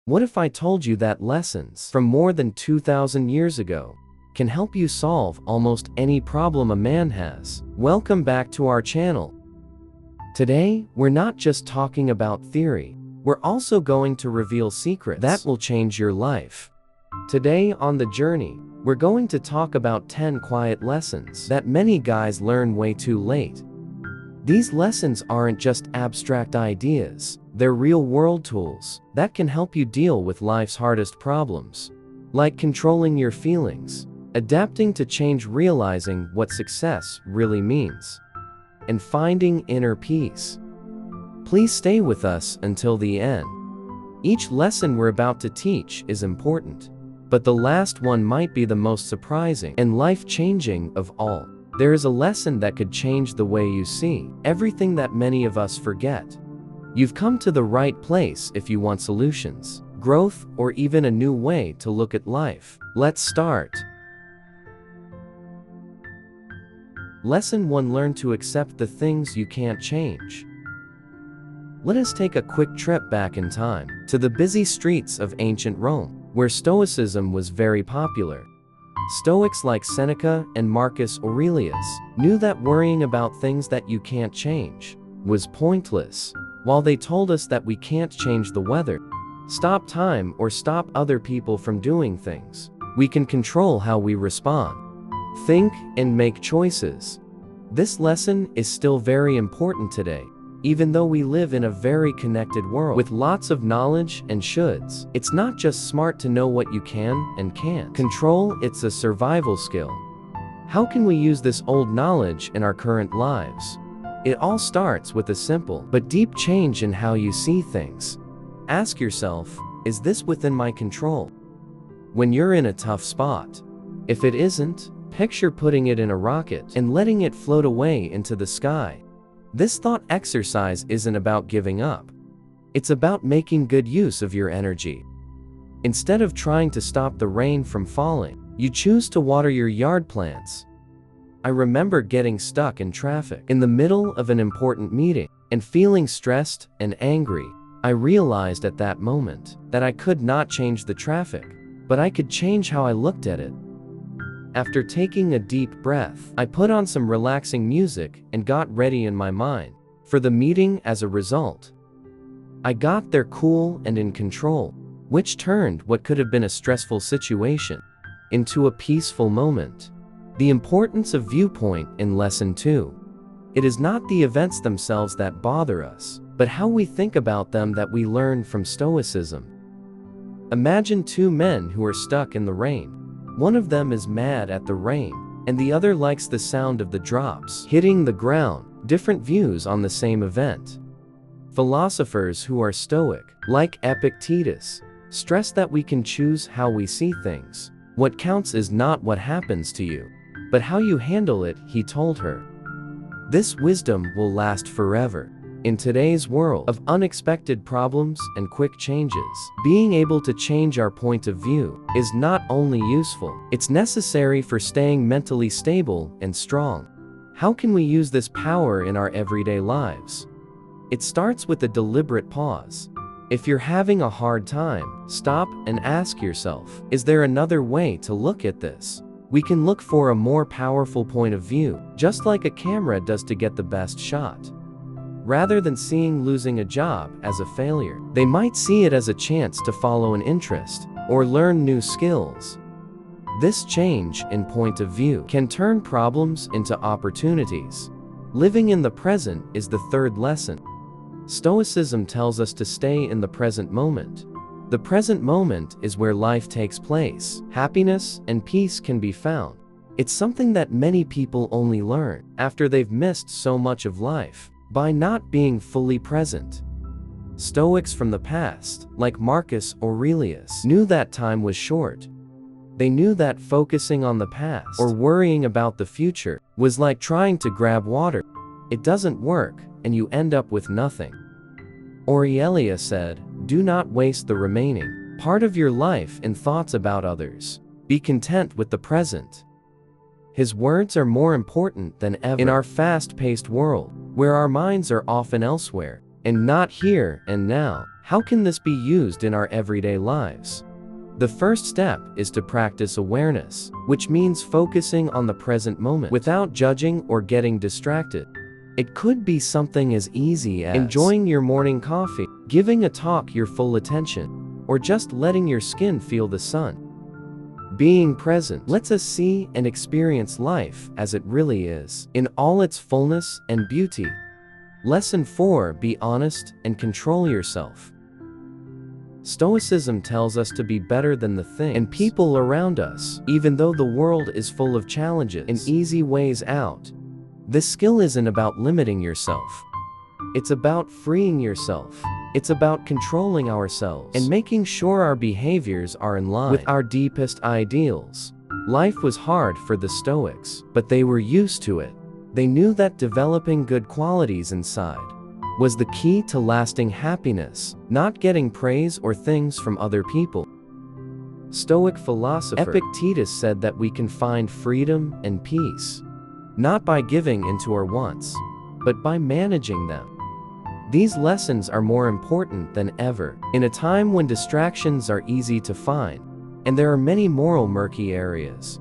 What if I told you that lessons from more than 2,000 years ago can help you solve almost any problem a man has? Welcome back to our channel. Today, we're not just talking about theory, we're also going to reveal secrets that will change your life. Today on The Journey, we're going to talk about 10 quiet lessons that many guys learn way too late. These lessons aren't just abstract ideas, they're real-world tools that can help you deal with life's hardest problems, like controlling your feelings, adapting to change, realizing what success really means, and finding inner peace. Please stay with us until the end. Each lesson we're about to teach is important, but the last one might be the most surprising and life-changing of all. There is a lesson that could change the way you see everything that many of us forget. You've come to the right place if you want solutions, growth, or even a new way to look at life. Let's start. Lesson 1: Learn to accept the things you can't change. Let us take a quick trip back in time to the busy streets of ancient Rome, where Stoicism was very popular. Stoics like Seneca and Marcus Aurelius knew that worrying about things that you can't change was pointless. While they told us that we can't change the weather, stop time, or stop other people from doing things, we can control how we respond, think, and make choices. This lesson is still very important today. Even though we live in a very connected world with lots of knowledge and shoulds, it's not just smart to know what you can and can't control, it's a survival skill. How can we use this old knowledge in our current lives? It all starts with a simple but deep change in how you see things. Ask yourself, is this within my control? When you're in a tough spot, if it isn't, picture putting it in a rocket and letting it float away into the sky. This thought exercise isn't about giving up. It's about making good use of your energy. Instead of trying to stop the rain from falling, you choose to water your yard plants. I remember getting stuck in traffic in the middle of an important meeting and feeling stressed and angry. I realized at that moment that I could not change the traffic, but I could change how I looked at it. After taking a deep breath, I put on some relaxing music and got ready in my mind for the meeting. As a result, I got there cool and in control, which turned what could have been a stressful situation into a peaceful moment. The importance of viewpoint in Lesson 2. It is not the events themselves that bother us, but how we think about them that we learn from Stoicism. Imagine two men who are stuck in the rain. One of them is mad at the rain, and the other likes the sound of the drops hitting the ground. Different views on the same event. Philosophers who are Stoic, like Epictetus, stress that we can choose how we see things. What counts is not what happens to you, but how you handle it, he told her. This wisdom will last forever. In today's world of unexpected problems and quick changes, being able to change our point of view is not only useful, it's necessary for staying mentally stable and strong. How can we use this power in our everyday lives? It starts with a deliberate pause. If you're having a hard time, stop and ask yourself, is there another way to look at this? We can look for a more powerful point of view, just like a camera does to get the best shot. Rather than seeing losing a job as a failure, they might see it as a chance to follow an interest or learn new skills. This change in point of view can turn problems into opportunities. Living in the present is the third lesson. Stoicism tells us to stay in the present moment. The present moment is where life takes place. Happiness and peace can be found. It's something that many people only learn after they've missed so much of life, by not being fully present. Stoics from the past, like Marcus Aurelius, knew that time was short. They knew that focusing on the past or worrying about the future was like trying to grab water. It doesn't work, and you end up with nothing. Aurelius said, "Do not waste the remaining part of your life in thoughts about others. Be content with the present." His words are more important than ever in our fast-paced world, where our minds are often elsewhere, and not here and now. How can this be used in our everyday lives? The first step is to practice awareness, which means focusing on the present moment without judging or getting distracted. It could be something as easy as enjoying your morning coffee, giving a talk your full attention, or just letting your skin feel the sun. Being present lets us see and experience life as it really is, in all its fullness and beauty. Lesson 4: Be honest and control yourself. Stoicism tells us to be better than the things and people around us, even though the world is full of challenges and easy ways out. This skill isn't about limiting yourself. It's about freeing yourself. It's about controlling ourselves and making sure our behaviors are in line with our deepest ideals. Life was hard for the Stoics, but they were used to it. They knew that developing good qualities inside was the key to lasting happiness, not getting praise or things from other people. Stoic philosopher Epictetus said that we can find freedom and peace, not by giving into our wants, but by managing them. These lessons are more important than ever, in a time when distractions are easy to find, and there are many moral murky areas.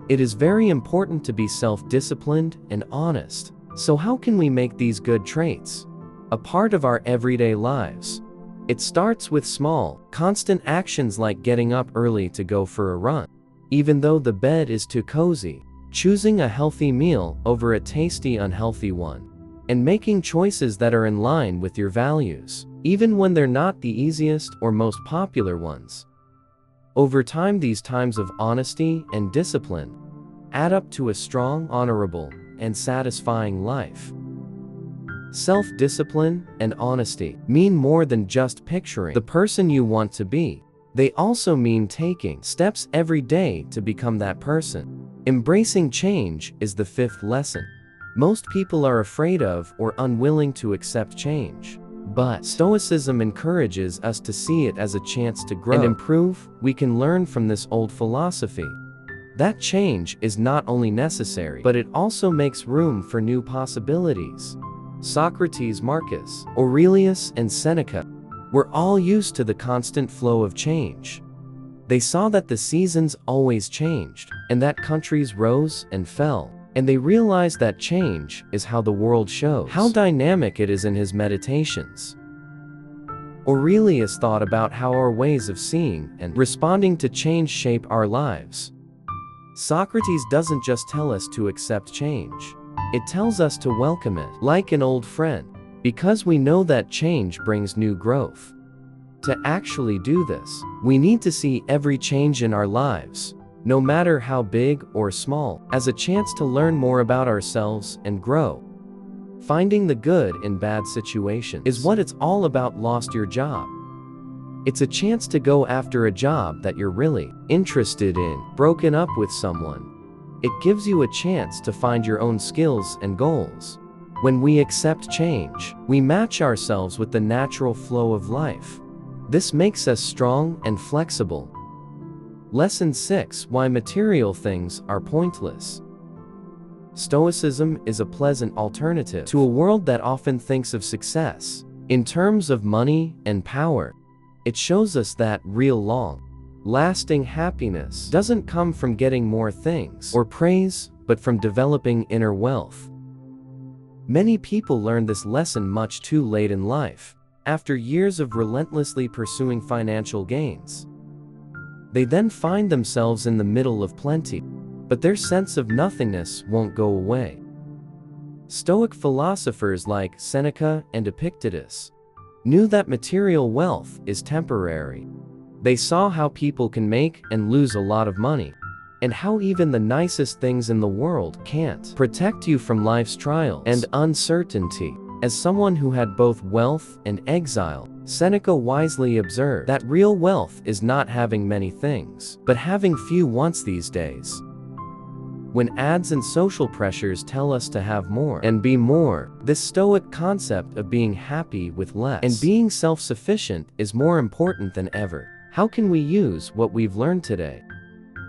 It is very important to be self-disciplined and honest. So how can we make these good traits a part of our everyday lives? It starts with small, constant actions like getting up early to go for a run, even though the bed is too cozy, choosing a healthy meal over a tasty unhealthy one, and making choices that are in line with your values, even when they're not the easiest or most popular ones. Over time, these times of honesty and discipline add up to a strong, honorable, and satisfying life. Self-discipline and honesty mean more than just picturing the person you want to be. They also mean taking steps every day to become that person. Embracing change is the fifth lesson. Most people are afraid of or unwilling to accept change, but Stoicism encourages us to see it as a chance to grow and improve. We can learn from this old philosophy that change is not only necessary, but it also makes room for new possibilities. Socrates, Marcus Aurelius, and Seneca were all used to the constant flow of change. They saw that the seasons always changed, and that countries rose and fell, and they realized that change is how the world shows how dynamic it is. In his Meditations, Aurelius thought about how our ways of seeing and responding to change shape our lives. Socrates doesn't just tell us to accept change. It tells us to welcome it like an old friend, because we know that change brings new growth. To actually do this, we need to see every change in our lives, no matter how big or small, as a chance to learn more about ourselves and grow. Finding the good in bad situations is what it's all about. Lost your job? It's a chance to go after a job that you're really interested in. Broken up with someone? It gives you a chance to find your own skills and goals. When we accept change, we match ourselves with the natural flow of life. This makes us strong and flexible. Lesson 6: Why material things are pointless. Stoicism is a pleasant alternative to a world that often thinks of success in terms of money and power. It shows us that real lasting happiness doesn't come from getting more things or praise, but from developing inner wealth. Many people learn this lesson much too late in life, after years of relentlessly pursuing financial gains. They then find themselves in the middle of plenty, but their sense of nothingness won't go away. Stoic philosophers like Seneca and Epictetus knew that material wealth is temporary. They saw how people can make and lose a lot of money, and how even the nicest things in the world can't protect you from life's trials and uncertainty. As someone who had both wealth and exile, Seneca wisely observed that real wealth is not having many things, but having few wants these days. When ads and social pressures tell us to have more and be more, this Stoic concept of being happy with less and being self-sufficient is more important than ever. How can we use what we've learned today?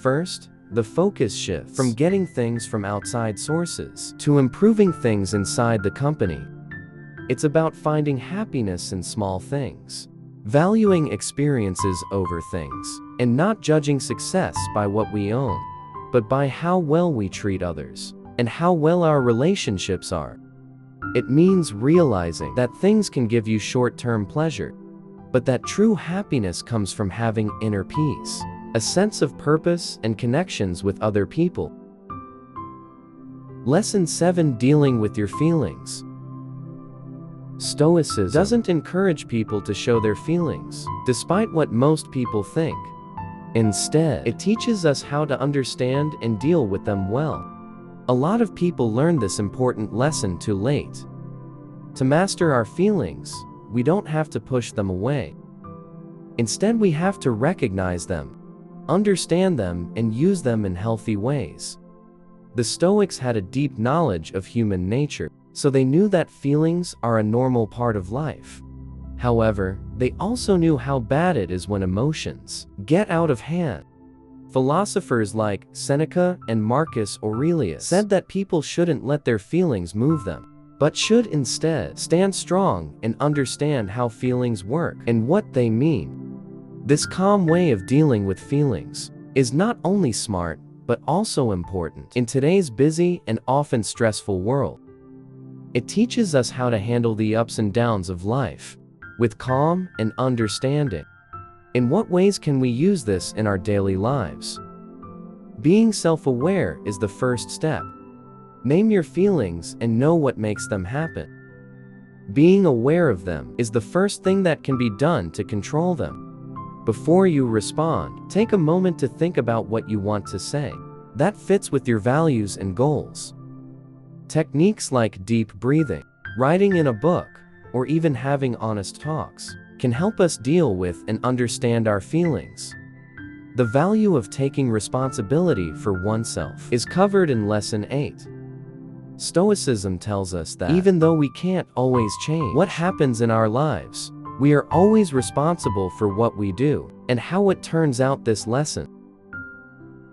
First, the focus shifts from getting things from outside sources to improving things inside the company. It's about finding happiness in small things, valuing experiences over things, and not judging success by what we own, but by how well we treat others, and how well our relationships are. It means realizing that things can give you short-term pleasure, but that true happiness comes from having inner peace, a sense of purpose and connections with other people. Lesson 7: Dealing with your feelings. Stoicism doesn't encourage people to show their feelings, despite what most people think. Instead, it teaches us how to understand and deal with them well. A lot of people learn this important lesson too late. To master our feelings, we don't have to push them away. Instead, we have to recognize them, understand them, and use them in healthy ways. The Stoics had a deep knowledge of human nature, so they knew that feelings are a normal part of life. However, they also knew how bad it is when emotions get out of hand. Philosophers like Seneca and Marcus Aurelius said that people shouldn't let their feelings move them, but should instead stand strong and understand how feelings work and what they mean. This calm way of dealing with feelings is not only smart, but also important in today's busy and often stressful world. It teaches us how to handle the ups and downs of life with calm and understanding. In what ways can we use this in our daily lives? Being self-aware is the first step. Name your feelings and know what makes them happen. Being aware of them is the first thing that can be done to control them. Before you respond, take a moment to think about what you want to say that fits with your values and goals. Techniques like deep breathing, writing in a book, or even having honest talks can help us deal with and understand our feelings. The value of taking responsibility for oneself is covered in Lesson 8. Stoicism tells us that even though we can't always change what happens in our lives, we are always responsible for what we do and how it turns out. This lesson,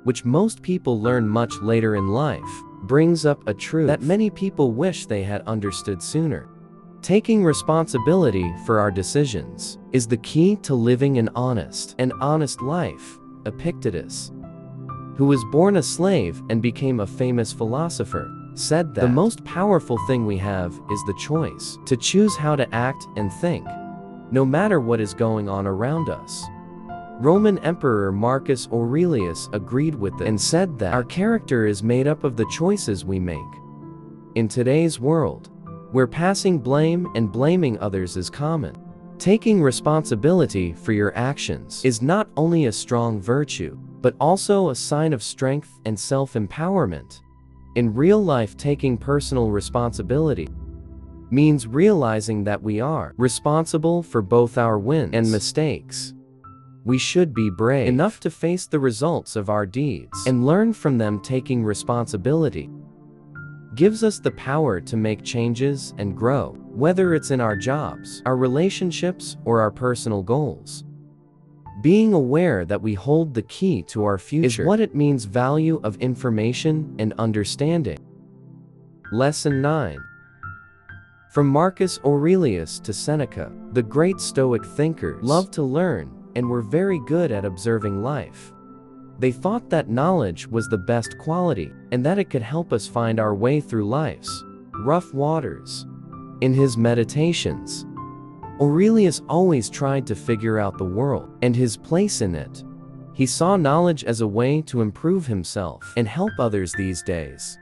which most people learn much later in life, brings up a truth that many people wish they had understood sooner. Taking responsibility for our decisions is the key to living an honest life. Epictetus, who was born a slave and became a famous philosopher, said that the most powerful thing we have is the choice to choose how to act and think, no matter what is going on around us. Roman Emperor Marcus Aurelius agreed with this and said that our character is made up of the choices we make. In today's world, where passing blame and blaming others is common, taking responsibility for your actions is not only a strong virtue, but also a sign of strength and self-empowerment. In real life, taking personal responsibility means realizing that we are responsible for both our wins and mistakes. We should be brave enough to face the results of our deeds and learn from them. Taking responsibility gives us the power to make changes and grow, whether it's in our jobs, our relationships, or our personal goals. Being aware that we hold the key to our future is what it means. Value of information and understanding. Lesson 9. From Marcus Aurelius to Seneca, the great Stoic thinkers loved to learn and were very good at observing life. They thought that knowledge was the best quality and that it could help us find our way through life's rough waters. In his meditations, Aurelius always tried to figure out the world and his place in it. He saw knowledge as a way to improve himself and help others. These days,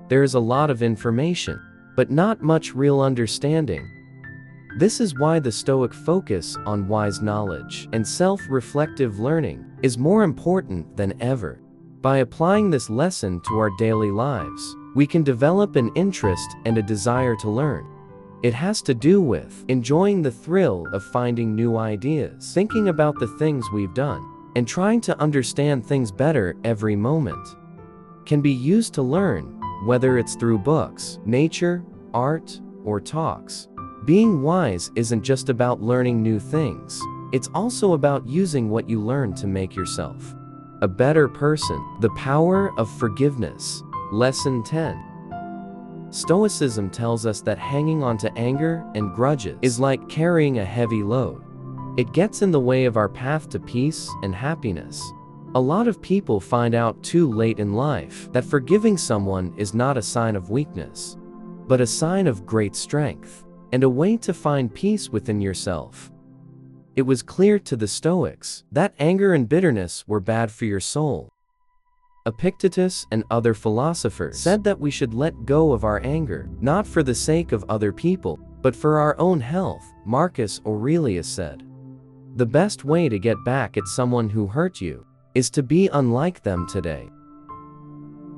there is a lot of information, but not much real understanding. This is why the Stoic focus on wise knowledge and self-reflective learning is more important than ever. By applying this lesson to our daily lives, we can develop an interest and a desire to learn. It has to do with enjoying the thrill of finding new ideas, thinking about the things we've done, and trying to understand things better. Every moment can be used to learn, whether it's through books, nature, art, or talks. Being wise isn't just about learning new things. It's also about using what you learn to make yourself a better person. The power of forgiveness. Lesson 10. Stoicism tells us that hanging on to anger and grudges is like carrying a heavy load. It gets in the way of our path to peace and happiness. A lot of people find out too late in life that forgiving someone is not a sign of weakness, but a sign of great strength, and a way to find peace within yourself. It was clear to the Stoics that anger and bitterness were bad for your soul. Epictetus and other philosophers said that we should let go of our anger, not for the sake of other people, but for our own health. Marcus Aurelius said, "The best way to get back at someone who hurt you is to be unlike them today."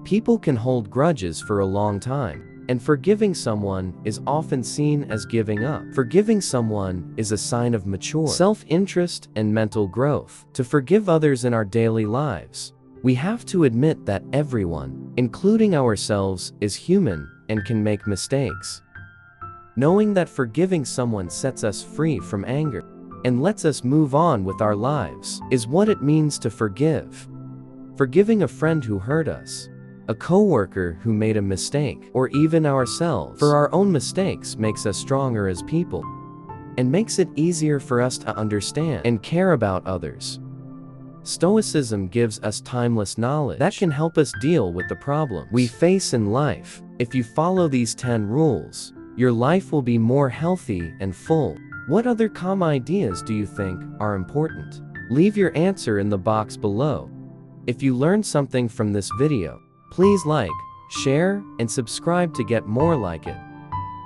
People can hold grudges for a long time, and forgiving someone is often seen as giving up. Forgiving someone is a sign of mature self-interest and mental growth. To forgive others in our daily lives, we have to admit that everyone, including ourselves, is human and can make mistakes. Knowing that forgiving someone sets us free from anger and lets us move on with our lives is what it means to forgive. Forgiving a friend who hurt us, a coworker who made a mistake, or even ourselves for our own mistakes makes us stronger as people and makes it easier for us to understand and care about others. Stoicism gives us timeless knowledge that can help us deal with the problems we face in life. If you follow these 10 rules, your life will be more healthy and full. What other calm ideas do you think are important? Leave your answer in the box below. If you learned something from this video, please like, share, and subscribe to get more like it.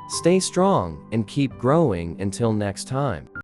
Stay strong and keep growing until next time.